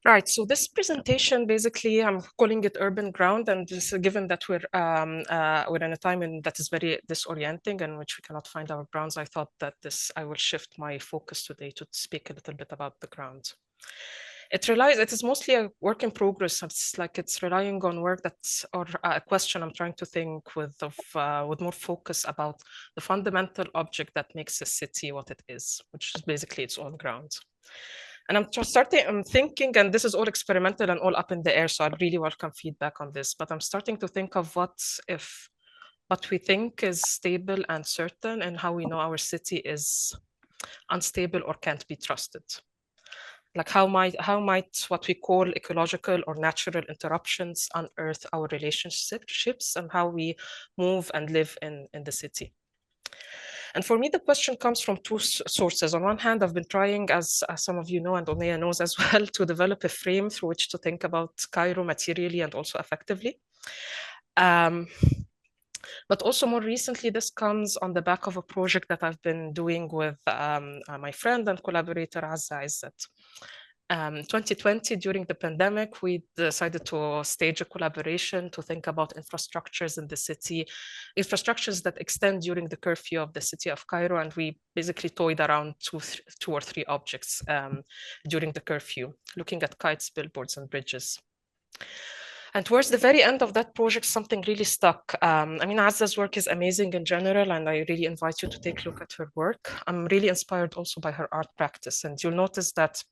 Right, so this presentation, basically, I'm calling it Urban Ground, and just given that we're in a time that is very disorienting and which we cannot find our grounds, I thought that I will shift my focus today to speak a little bit about the ground. It is mostly a work in progress. It's relying on work or a question I'm trying to think with more focus about the fundamental object that makes a city what it is, which is basically its own ground. And I'm thinking, and this is all experimental and all up in the air, so I really welcome feedback on this, but I'm starting to think of what if what we think is stable and certain and how we know our city is unstable or can't be trusted. Like how might what we call ecological or natural interruptions unearth our relationships and how we move and live in the city. And for me, the question comes from two sources. On one hand, I've been trying, as some of you know, and Onea knows as well, to develop a frame through which to think about Cairo materially and also effectively. But also more recently, this comes on the back of a project that I've been doing with my friend and collaborator, Azza Izzat. 2020, during the pandemic, we decided to stage a collaboration to think about infrastructures in the city, infrastructures that extend during the curfew of the city of Cairo. And we basically toyed around two or three objects during the curfew, looking at kites, billboards, and bridges. And towards the very end of that project, something really stuck. I mean, Azza's work is amazing in general, and I really invite you to take a look at her work. I'm really inspired also by her art practice. And you'll notice that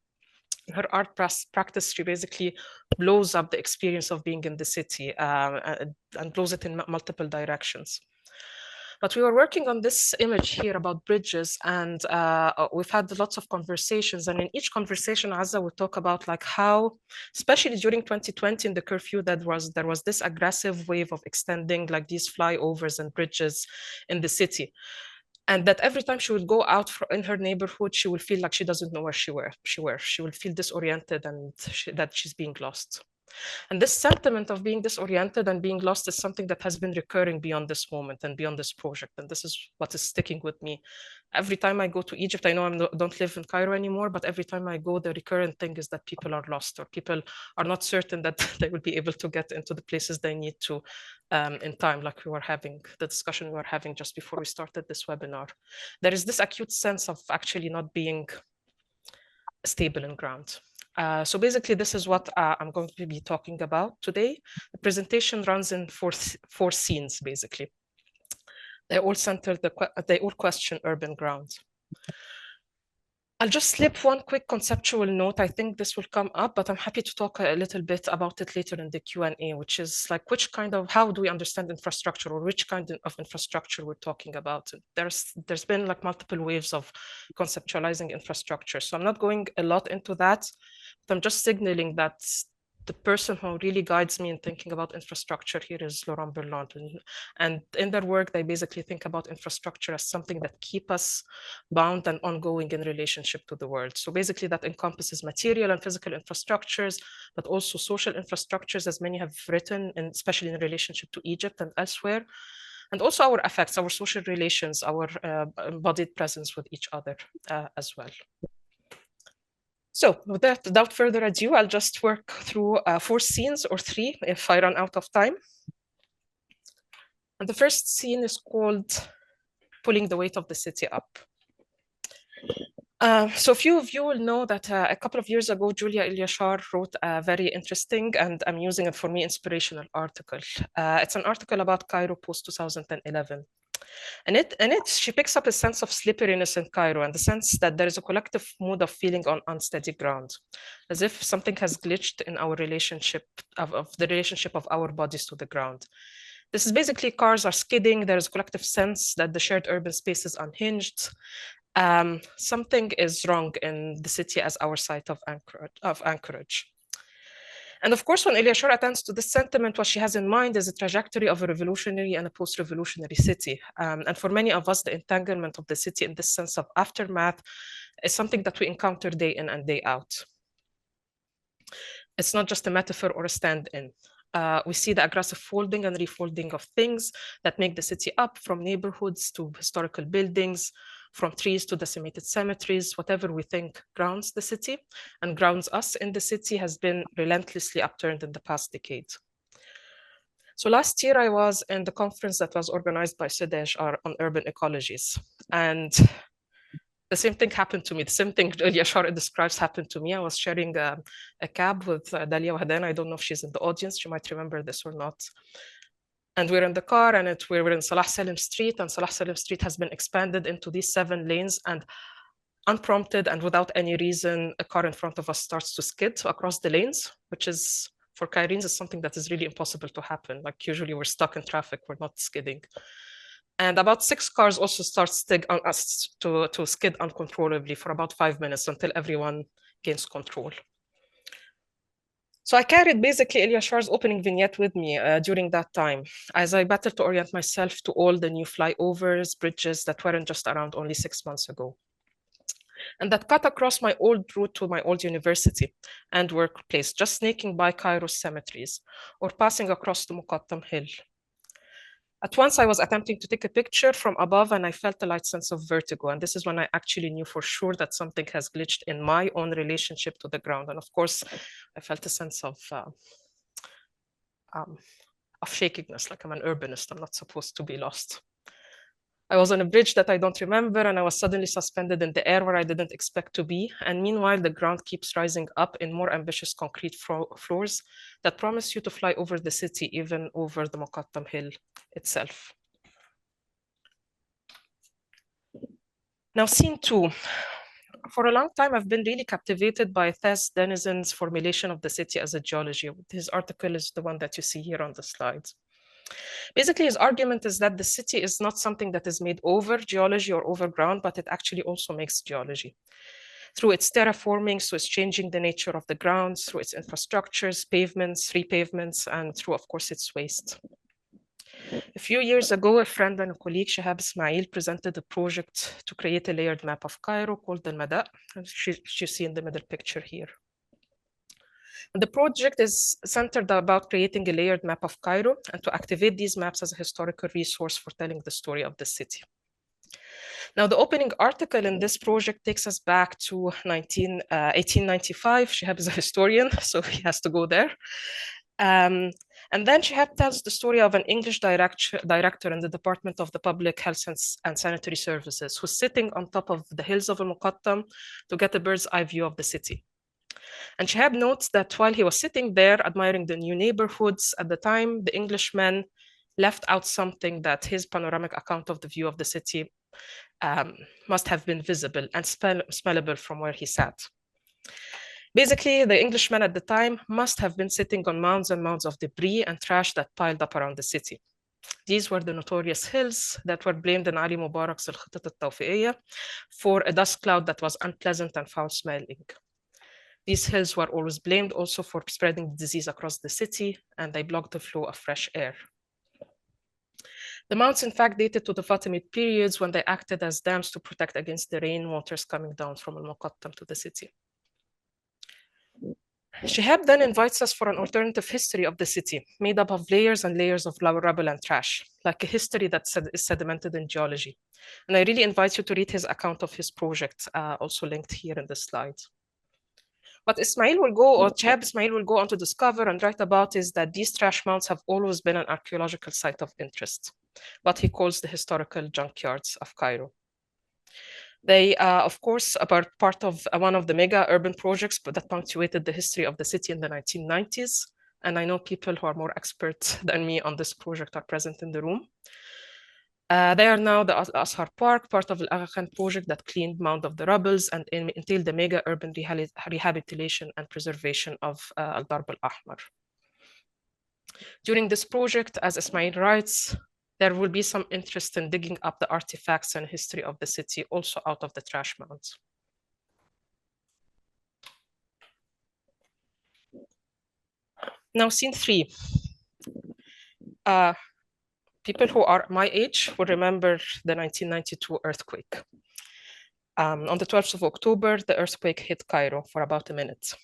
her art practice, she basically blows up the experience of being in the city and blows it in multiple directions. But we were working on this image here about bridges, and we've had lots of conversations. And in each conversation, Azza would talk about like how, especially during 2020 in the curfew, there was this aggressive wave of extending like these flyovers and bridges in the city. And that every time she would go out in her neighborhood, she will feel like she doesn't know where she will feel disoriented and that she's being lost. And this sentiment of being disoriented and being lost is something that has been recurring beyond this moment and beyond this project. And this is what is sticking with me. Every time I go to Egypt, I know I don't live in Cairo anymore, but every time I go, the recurrent thing is that people are lost or people are not certain that they will be able to get into the places they need to in time, like we were having, the discussion we were having just before we started this webinar. There is this acute sense of actually not being stable in ground. So basically, this is what I'm going to be talking about today. The presentation runs in four scenes, basically. They all they all question urban ground. I'll just slip one quick conceptual note. I think this will come up, but I'm happy to talk a little bit about it later in the Q&A, which is like how do we understand infrastructure or which kind of infrastructure we're talking about? There's been like multiple waves of conceptualizing infrastructure. So I'm not going a lot into that, but I'm just signaling that the person who really guides me in thinking about infrastructure here is Laurent Berlant. And in their work, they basically think about infrastructure as something that keep us bound and ongoing in relationship to the world. So basically that encompasses material and physical infrastructures, but also social infrastructures, as many have written, and especially in relationship to Egypt and elsewhere. And also our affects, our social relations, our embodied presence with each other as well. So with that, without further ado, I'll just work through four scenes or three if I run out of time. And the first scene is called Pulling the Weight of the City Up. So a few of you will know that a couple of years ago, Julia Ilyashar wrote a very interesting and amusing and for me inspirational article. It's an article about Cairo post-2011. And in it, she picks up a sense of slipperiness in Cairo and the sense that there is a collective mood of feeling on unsteady ground, as if something has glitched in our relationship of the relationship of our bodies to the ground. This is basically cars are skidding. There is a collective sense that the shared urban space is unhinged. Something is wrong in the city as our site of anchorage. And of course, when Ilyashar attends to this sentiment, what she has in mind is a trajectory of a revolutionary and a post-revolutionary city. And for many of us, the entanglement of the city in this sense of aftermath is something that we encounter day in and day out. It's not just a metaphor or a stand-in. We see the aggressive folding and refolding of things that make the city up, from neighborhoods to historical buildings, from trees to decimated cemeteries, whatever we think grounds the city and grounds us in the city has been relentlessly upturned in the past decade. So last year I was in the conference that was organized by CEDEJ on urban ecologies. And the same thing happened to me. The same thing Yashar describes happened to me. I was sharing a cab with Dalia Wahdan. I don't know if she's in the audience. She might remember this or not. And we're in the car and we were in Salah Salim Street, and Salah Salim Street has been expanded into these 7 lanes, and unprompted and without any reason, a car in front of us starts to skid across the lanes, which is, for Cairenes, is something that is really impossible to happen. Like usually we're stuck in traffic, we're not skidding. And about 6 cars also start to skid uncontrollably for about 5 minutes until everyone gains control. So I carried basically Ilyashar's opening vignette with me during that time, as I battled to orient myself to all the new flyovers, bridges that weren't just around only 6 months ago. And that cut across my old route to my old university and workplace, just sneaking by Cairo's cemeteries or passing across the Muqattam Hill. At once I was attempting to take a picture from above and I felt a light sense of vertigo. And this is when I actually knew for sure that something has glitched in my own relationship to the ground. And of course, I felt a sense of shakiness, like I'm an urbanist, I'm not supposed to be lost. I was on a bridge that I don't remember, and I was suddenly suspended in the air where I didn't expect to be. And meanwhile, the ground keeps rising up in more ambitious concrete floors that promise you to fly over the city, even over the Muqattam Hill itself. Now, scene 2. For a long time, I've been really captivated by Thas Denizen's formulation of the city as a geology. His article is the one that you see here on the slides. Basically, his argument is that the city is not something that is made over geology or overground, but it actually also makes geology. Through its terraforming, so it's changing the nature of the grounds, through its infrastructures, pavements, repavements, and through, of course, its waste. A few years ago, a friend and a colleague, Shahab Ismail, presented a project to create a layered map of Cairo called the Mada, which you see in the middle picture here. And the project is centered about creating a layered map of Cairo and to activate these maps as a historical resource for telling the story of the city. Now, the opening article in this project takes us back to 1895. Shihab is a historian, so he has to go there. And then Shihab tells the story of an English director in the Department of the Public Health and Sanitary Services who's sitting on top of the hills of Al-Muqattam to get a bird's eye view of the city. And Shihab notes that while he was sitting there admiring the new neighborhoods at the time, the Englishman left out something that his panoramic account of the view of the city must have been visible and smellable from where he sat. Basically, the Englishman at the time must have been sitting on mounds and mounds of debris and trash that piled up around the city. These were the notorious hills that were blamed in Ali Mubarak's Al-Khutat al-Tawfiqiyya for a dust cloud that was unpleasant and foul-smelling. These hills were always blamed also for spreading disease across the city, and they blocked the flow of fresh air. The mounds, in fact, dated to the Fatimid periods when they acted as dams to protect against the rain waters coming down from Al-Muqattam to the city. Shihab then invites us for an alternative history of the city, made up of layers and layers of rubble and trash, like a history that is sedimented in geology. And I really invite you to read his account of his project, also linked here in the slide. What Shihab Ismail will go on to discover and write about is that these trash mounds have always been an archaeological site of interest, what he calls the historical junkyards of Cairo. They, of course, are part of one of the mega urban projects that punctuated the history of the city in the 1990s. And I know people who are more expert than me on this project are present in the room. They are now the Nassar Park, part of the Aga Khan project that cleaned Mound of the Rubbles and entailed the mega urban rehabilitation and preservation of Al-Darb al-Ahmar. During this project, as Ismail writes, there will be some interest in digging up the artifacts and history of the city also out of the trash mounds. Now, scene 3. People who are my age will remember the 1992 earthquake. On the 12th of October, the earthquake hit Cairo for about a minute.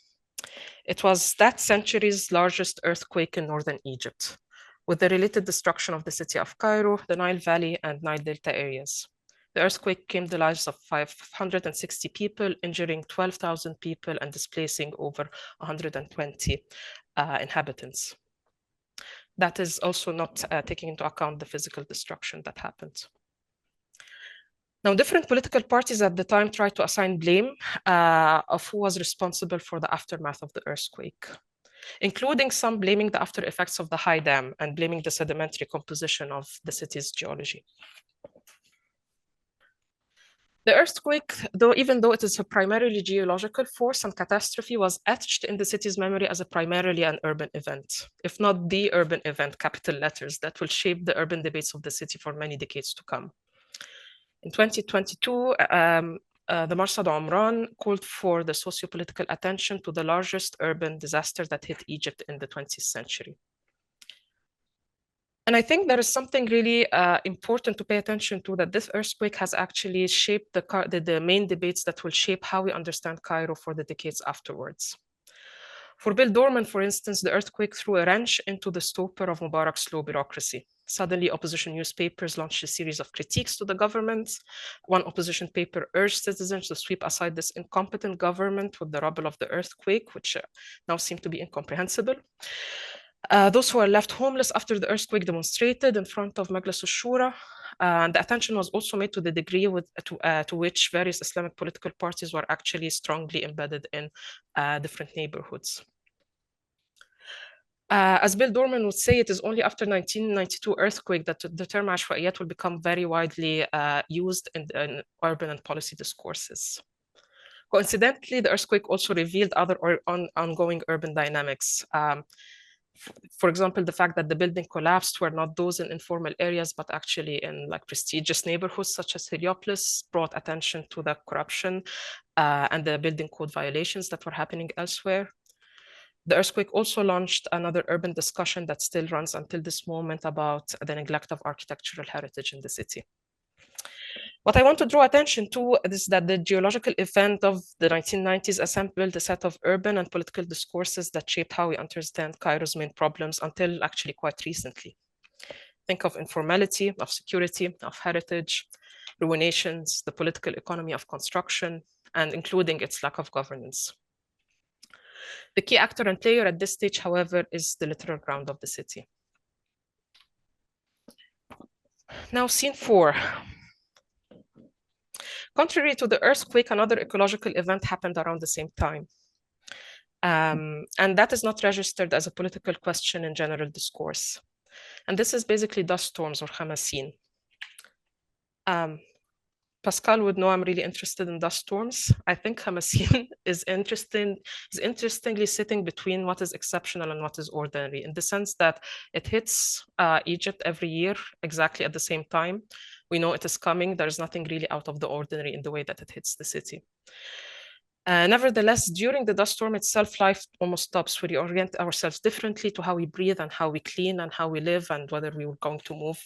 It was that century's largest earthquake in northern Egypt, with the related destruction of the city of Cairo, the Nile Valley, and Nile Delta areas. The earthquake claimed the lives of 560 people, injuring 12,000 people and displacing over 120 inhabitants. That is also not taking into account the physical destruction that happened. Now, different political parties at the time tried to assign blame of who was responsible for the aftermath of the earthquake, including some blaming the after effects of the high dam and blaming the sedimentary composition of the city's geology. The earthquake, even though it is a primarily geological force and catastrophe, was etched in the city's memory as a primarily an urban event, if not the urban event, capital letters, that will shape the urban debates of the city for many decades to come. In 2022, the Marsad Omran called for the socio-political attention to the largest urban disaster that hit Egypt in the 20th century. And I think there is something really important to pay attention to, that this earthquake has actually shaped the main debates that will shape how we understand Cairo for the decades afterwards. For Bill Dorman, for instance, the earthquake threw a wrench into the stopper of Mubarak's slow bureaucracy. Suddenly, opposition newspapers launched a series of critiques to the government. One opposition paper urged citizens to sweep aside this incompetent government with the rubble of the earthquake, which now seem to be incomprehensible. Those who were left homeless after the earthquake demonstrated in front of Majlis al-Shura. The attention was also made to the degree to which various Islamic political parties were actually strongly embedded in different neighborhoods. As Bill Dorman would say, it is only after 1992 earthquake that the term Ashwaiyat will become very widely used in urban and policy discourses. Coincidentally, the earthquake also revealed other ongoing urban dynamics. For example, the fact that the building collapsed were not those in informal areas, but actually in like prestigious neighborhoods such as Heliopolis, brought attention to the corruption and the building code violations that were happening elsewhere. The earthquake also launched another urban discussion that still runs until this moment about the neglect of architectural heritage in the city. What I want to draw attention to is that the geological event of the 1990s assembled a set of urban and political discourses that shaped how we understand Cairo's main problems until actually quite recently. Think of informality, of security, of heritage, ruinations, the political economy of construction, and including its lack of governance. The key actor and player at this stage, however, is the literal ground of the city. Now, scene 4. Contrary to the earthquake, another ecological event happened around the same time. And that is not registered as a political question in general discourse. And this is basically dust storms or khamassin. Pascal would know I'm really interested in dust storms. I think khamassin is interestingly sitting between what is exceptional and what is ordinary, in the sense that it hits Egypt every year exactly at the same time. We know it is coming. There's nothing really out of the ordinary in the way that it hits the city. Nevertheless, during the dust storm itself, life almost stops. We reorient ourselves differently to how we breathe and how we clean and how we live, and whether we were going to move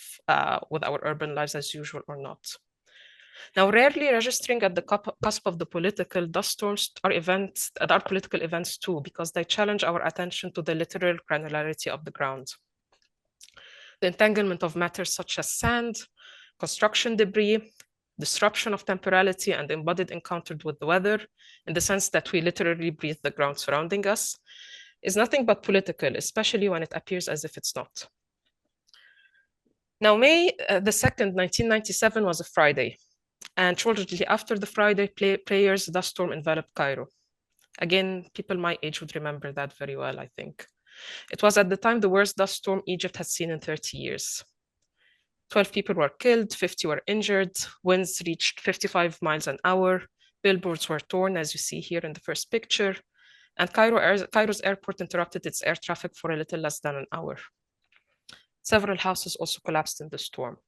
with our urban lives as usual or not. Now, rarely registering at the cusp of the political, dust storms are political events too, because they challenge our attention to the literal granularity of the ground. The entanglement of matters such as sand, construction debris, disruption of temporality, and embodied encountered with the weather, in the sense that we literally breathe the ground surrounding us, is nothing but political, especially when it appears as if it's not. Now, May the 2nd, 1997 was a Friday. And shortly after the Friday prayers, the storm enveloped Cairo. Again, people my age would remember that very well, I think. It was at the time the worst dust storm Egypt had seen in 30 years. 12 people were killed, 50 were injured, winds reached 55 miles an hour, billboards were torn, as you see here in the first picture, and Cairo's airport interrupted its air traffic for a little less than an hour. Several houses also collapsed in the storm.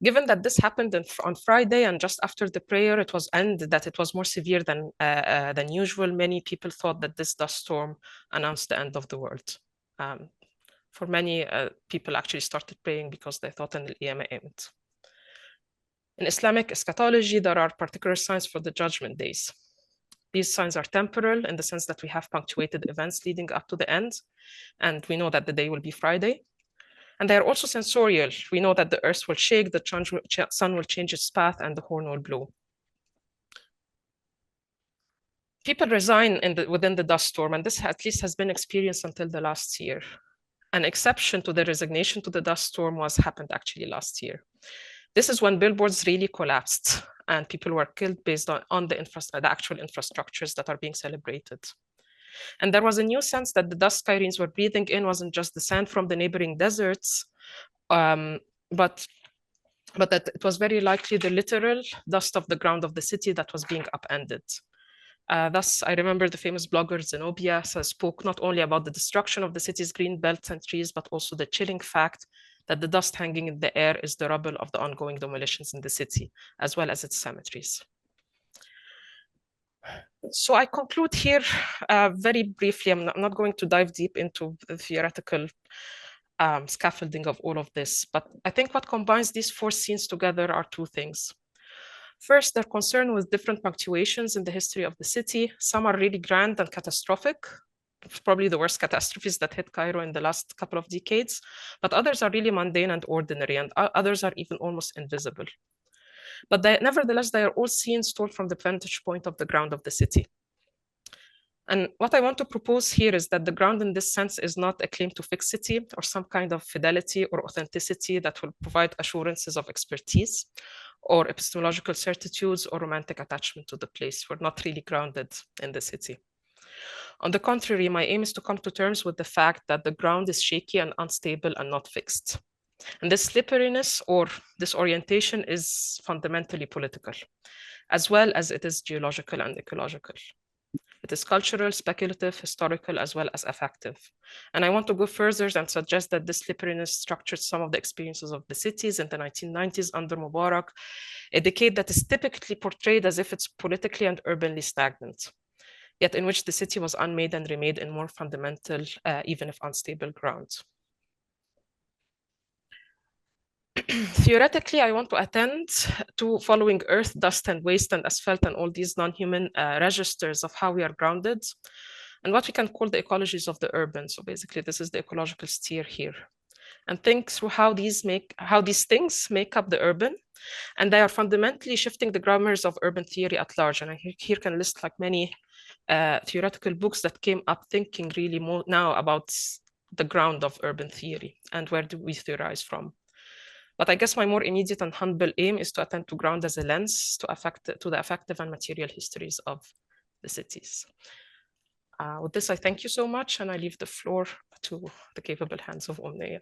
Given that this happened on Friday and just after the prayer, it was more severe than usual, many people thought that this dust storm announced the end of the world. For many, people actually started praying because they thought an al-Qiyamah. In Islamic eschatology, there are particular signs for the judgment days. These signs are temporal in the sense that we have punctuated events leading up to the end, and we know that the day will be Friday. And they are also sensorial. We know that the earth will shake, the sun will change its path, and the horn will blow. People resign within the dust storm, and this at least has been experienced until the last year. An exception to the resignation to the dust storm happened actually last year. This is when billboards really collapsed and people were killed based on the actual infrastructures that are being celebrated. And there was a new sense that the dust Kyrienes were breathing in wasn't just the sand from the neighboring deserts, but that it was very likely the literal dust of the ground of the city that was being upended. Thus, I remember the famous blogger Zenobia spoke not only about the destruction of the city's green belts and trees, but also the chilling fact that the dust hanging in the air is the rubble of the ongoing demolitions in the city, as well as its cemeteries. So I conclude here very briefly. I'm not going to dive deep into the theoretical scaffolding of all of this, but I think what combines these four scenes together are two things. First, they're concerned with different punctuations in the history of the city. Some are really grand and catastrophic, probably the worst catastrophes that hit Cairo in the last couple of decades, but others are really mundane and ordinary, and others are even almost invisible. But nevertheless, they are all scenes told from the vantage point of the ground of the city. And what I want to propose here is that the ground in this sense is not a claim to fixity or some kind of fidelity or authenticity that will provide assurances of expertise or epistemological certitudes or romantic attachment to the place. We're not really grounded in the city. On the contrary, my aim is to come to terms with the fact that the ground is shaky and unstable and not fixed. And this slipperiness or disorientation is fundamentally political, as well as it is geological and ecological. It is cultural, speculative, historical, as well as affective. And I want to go further and suggest that this slipperiness structured some of the experiences of the cities in the 1990s under Mubarak, a decade that is typically portrayed as if it's politically and urbanly stagnant, yet in which the city was unmade and remade in more fundamental, even if unstable grounds. Theoretically, I want to attend to following earth, dust, and waste, and asphalt, and all these non-human registers of how we are grounded, and what we can call the ecologies of the urban. So basically, this is the ecological steer here. And think through how these things make up the urban, and they are fundamentally shifting the grammars of urban theory at large. And I here can list like many theoretical books that came up thinking really more now about the ground of urban theory and where do we theorize from. But I guess my more immediate and humble aim is to attend to ground as a lens to the affective and material histories of the cities. With this, I thank you so much, and I leave the floor to the capable hands of Omnia.